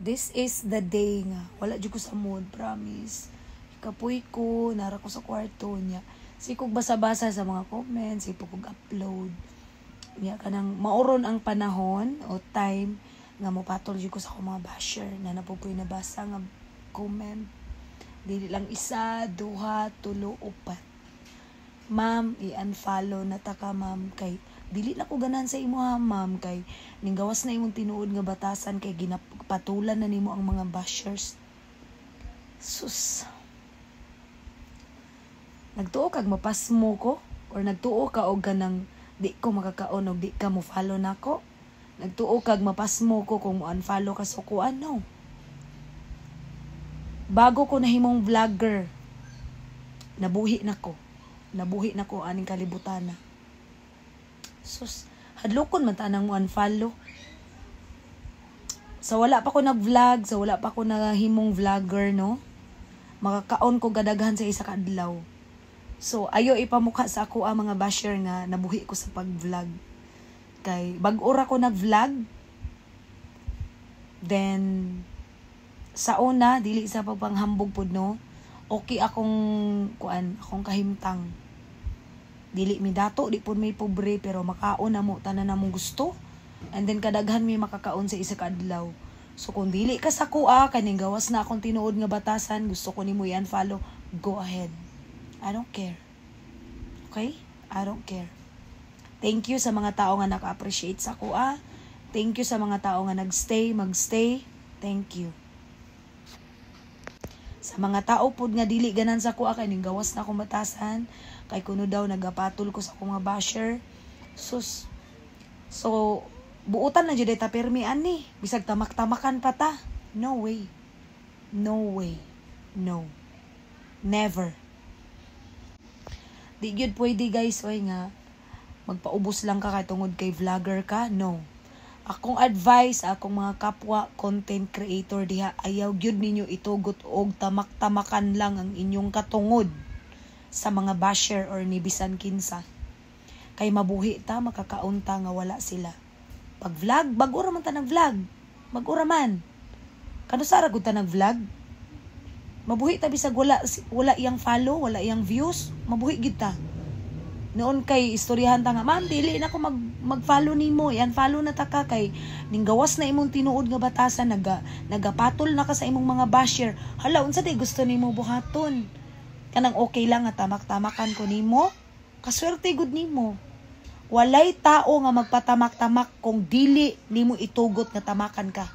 This is the day nga. Wala dyan ko sa mood, promise. Kapoy ko, nara ko sa kwarto niya. Sikog basa-basa sa mga comments, ipukog upload. Niya kanang mauron ang panahon o time nga mopatol dyan ko sa akong mga basher na napupoy nabasa nga comment. Dili lang isa, duha, tulo, upat. Ma'am, i-unfollow na ta ka, ma'am, kay dili na ko ganan sa imo ha, ma'am, kay ninggawas na imong tinuod nga batasan kay ginapatulan na nimo ang mga bashers. Sus. Nagtuo kag mapasmo ko or nagtuo ka og ganang di ko makakaon og di ka mo follow nako. Nagtuo kag mapasmo ko kung mo unfollow ka sa kuan, no. Bago ko nahimong vlogger, nabuhi nako aning kalibutan na. Sus, hadlokon man tanang mo unfollow. Sa wala pa ko nag-vlog, sa wala pa ko nahimong vlogger, no, makakaon ko gadaghan sa isa ka adlaw. So ayo ipamukha sa ako ang mga basher nga nabuhi ko sa pag-vlog. Kay bag-ora ko nag-vlog. Then sa una dili sa pagpanghambog pud, no. Okay akong kahimtang. Dili mi dato, di pud may pobre, pero makaon na mo tanan namong gusto. And then kadaghan mi makakaon sa isa ka adlaw. So kung dili ka sa kuha, kaning gawas na akong tinuod nga batasan, gusto ko nimo i-unfollow, go ahead. I don't care. Okay? I don't care. Thank you sa mga tao nga naka-appreciate sa kuha. Thank you sa mga tao nga magstay. Thank you. Sa mga tao pod nga dili ganan sa kuha kay ning gawas na akong batasan, kay kuno daw nagapatol ko sa akong mga basher. Sus. So buutan na jud ta permi ani, bisag tamak-tamakan pa ta. No way. No. Never. Di gyud pwede guys, way nga magpaubos lang ka kay tungod kay vlogger ka. No. Akong advice, akong mga kapwa content creator diha, ayaw gyud ninyo itugot og tamak-tamakan lang ang inyong katungod sa mga basher or ni bisan kinsa. Kay mabuhi ta, makakaunta nga wala sila. Pag vlog, bag-ura man ta nag-vlog. Mag-ura man. Kano sa ragod ta nag-vlog? Mabuhi ta bisag wala iyang follow, wala iyang views, mabuhi gid ta. Noon kay istoryahan ta nga, ma'am, dili na ko mag-follow nimo, i-unfollow na ta ka kay ning gawas na imong tinuod nga batasan, nagapatol na ka sa imong mga basher. Hala, unsa day gusto nimo buhaton? Kanang okay lang nga tamak-tamakan ko nimo, kaswerte gud nimo. Walay tao nga magpatamak-tamak kung dili nimo itugot nga tamakan ka.